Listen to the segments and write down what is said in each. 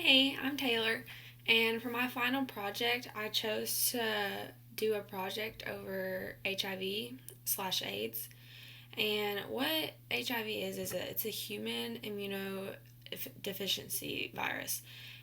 Hey, I'm Taylor, and for my final project, I chose to do a project over HIV slash AIDS. And what HIV is it's a human immunodeficiency virus.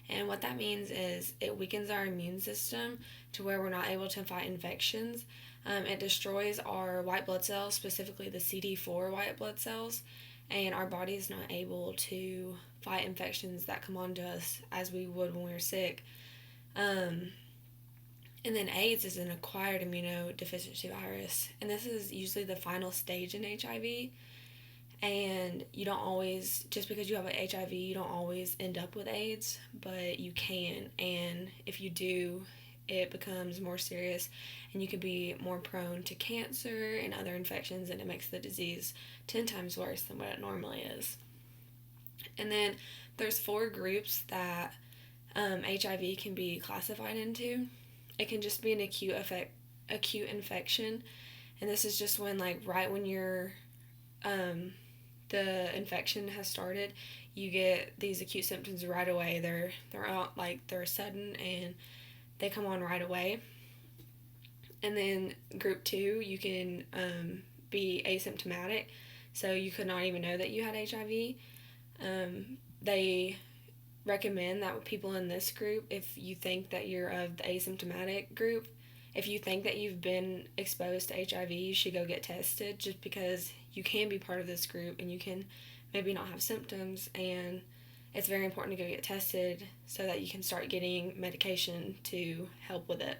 And what that means is it weakens our immune system to where we're not able to fight infections. It destroys our white blood cells, specifically the CD4 white blood cells, and our body is not able to fight infections that come onto us as we would when we were sick. Um, and then AIDS is an acquired immunodeficiency virus, and this is usually the final stage in HIV. And you don't always, just because you have HIV, you don't always end up with AIDS, but you can. And if you do, it becomes more serious and you can be more prone to cancer and other infections, and it makes the disease 10 times worse than what it normally is. And then there's four groups that HIV can be classified into. It can just be an acute infection, and this is just when, like, right when um, the infection has started, you get these acute symptoms right away. They're out, like, they're sudden and they come on right away. And then group two, you can be asymptomatic, so you could not even know that you had HIV. They recommend that with people in this group, if you think that you're of the asymptomatic group, if you think that you've been exposed to HIV, you should go get tested, just because you can be part of this group and you can maybe not have symptoms, and it's very important to go get tested so that you can start getting medication to help with it.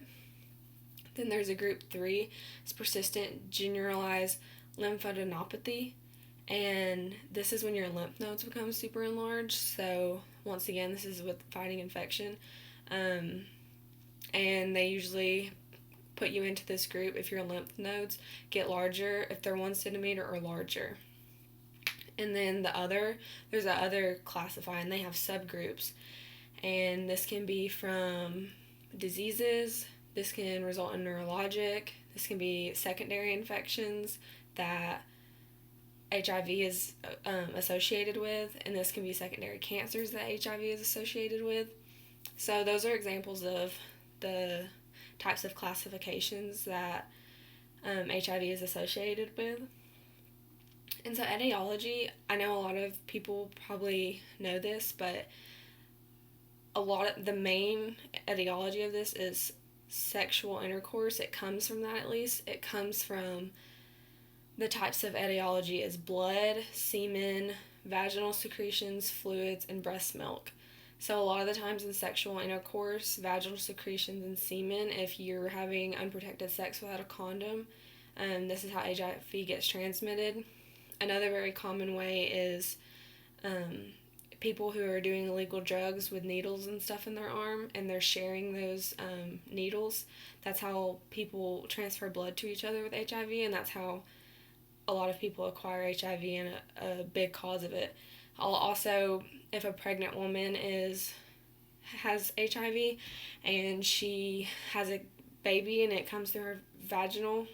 Then there's a group three, it's persistent generalized lymphadenopathy, and this is when your lymph nodes become super enlarged. So once again, this is with fighting infection, um, and they usually put you into this group if your lymph nodes get larger, if they're 1 centimeter or larger. And then there's a other classify, and they have subgroups, and this can be from diseases. This can result in neurologic. This can be secondary infections that HIV is associated with, and this can be secondary cancers that HIV is associated with. So those are examples of the types of classifications that HIV is associated with. And so etiology, I know a lot of people probably know this, but a lot of the main etiology of this is sexual intercourse. It comes from that, at least. It comes from the types of etiology is blood, semen, vaginal secretions, fluids, and breast milk. So a lot of the times in sexual intercourse, vaginal secretions and semen, if you're having unprotected sex without a condom, this is how HIV gets transmitted. Another very common way is people who are doing illegal drugs with needles and stuff in their arm, and they're sharing those needles. That's how people transfer blood to each other with HIV, and that's how a lot of people acquire HIV, and a big cause of it. Also, if a pregnant woman has HIV and she has a baby and it comes through her vaginal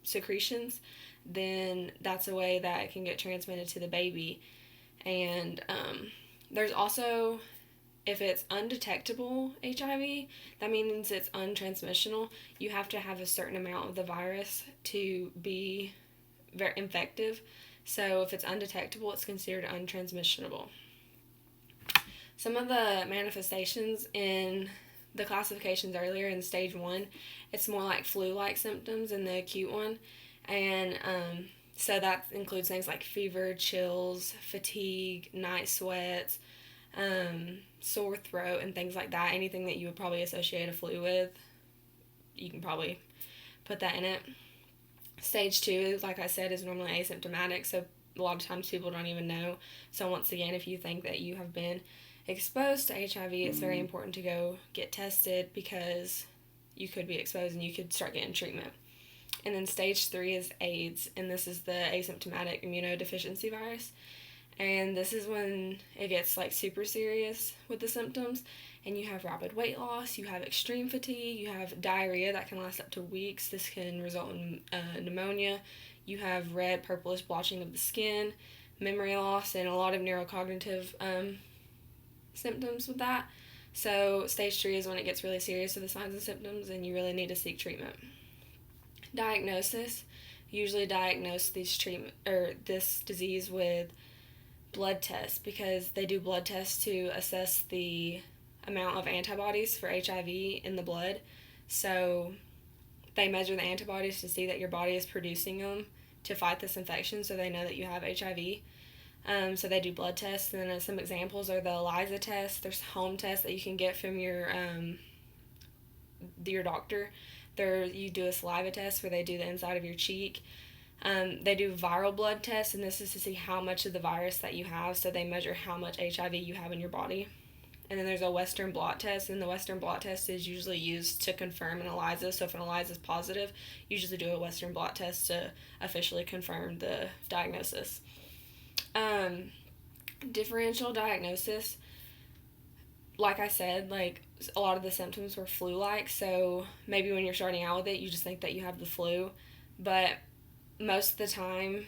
secretions, then that's a way that it can get transmitted to the baby. And there's also, if it's undetectable HIV, that means it's untransmissional. You have to have a certain amount of the virus to be very infective. So if it's undetectable, it's considered untransmissionable. Some of the manifestations in the classifications earlier in stage one, it's more like flu-like symptoms in the acute one. And so that includes things like fever, chills, fatigue, night sweats, sore throat, and things like that. Anything that you would probably associate a flu with, you can probably put that in it. Stage two, like I said, is normally asymptomatic, so a lot of times people don't even know. So once again, if you think that you have been exposed to HIV, it's very important to go get tested, because you could be exposed and you could start getting treatment. And then stage three is AIDS, and this is the asymptomatic immunodeficiency virus. And this is when it gets, like, super serious with the symptoms, and you have rapid weight loss, you have extreme fatigue, you have diarrhea that can last up to weeks. This can result in pneumonia. You have red, purplish blotching of the skin, memory loss, and a lot of neurocognitive symptoms with that. So stage 3 is when it gets really serious with the signs and symptoms and you really need to seek treatment. Diagnosis. Usually diagnose this disease with blood tests because they do blood tests to assess the amount of antibodies for HIV in the blood. So they measure the antibodies to see that your body is producing them to fight this infection, so they know that you have HIV. So they do blood tests, and then some examples are the ELISA test. There's home tests that you can get from your doctor. You do a saliva test where they do the inside of your cheek. They do viral blood tests, and this is to see how much of the virus that you have, so they measure how much HIV you have in your body. And then there's a Western blot test, and the Western blot test is usually used to confirm an ELISA. So if an ELISA is positive, you usually do a Western blot test to officially confirm the diagnosis. Differential diagnosis, like I said, like a lot of the symptoms were flu-like, so maybe when you're starting out with it, you just think that you have the flu, but most of the time,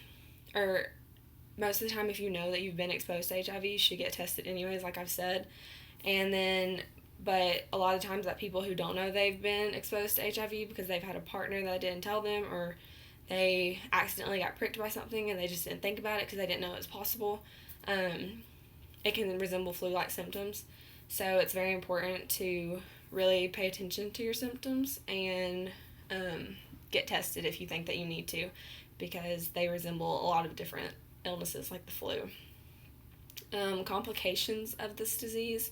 if you know that you've been exposed to HIV, you should get tested anyways, like I've said. And then, but a lot of times that people who don't know they've been exposed to HIV because they've had a partner that didn't tell them, or they accidentally got pricked by something and they just didn't think about it because they didn't know it was possible, it can resemble flu-like symptoms. So it's very important to really pay attention to your symptoms and get tested if you think that you need to, because they resemble a lot of different illnesses like the flu. Complications of this disease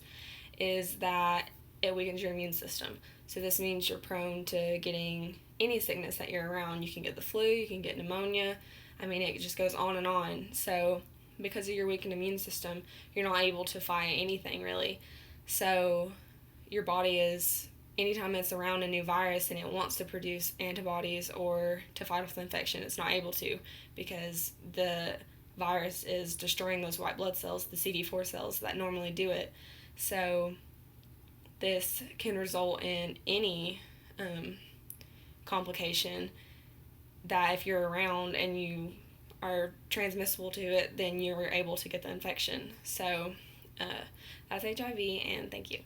is that it weakens your immune system. So this means you're prone to getting any sickness that you're around. You can get the flu, you can get pneumonia. I mean, it just goes on and on. So because of your weakened immune system, you're not able to fight anything really. So your body is, anytime it's around a new virus and it wants to produce antibodies or to fight off the infection, it's not able to because the virus is destroying those white blood cells, the CD4 cells that normally do it. So this can result in any complication that if you're around and you are transmissible to it, then you're able to get the infection. So that's HIV, and thank you.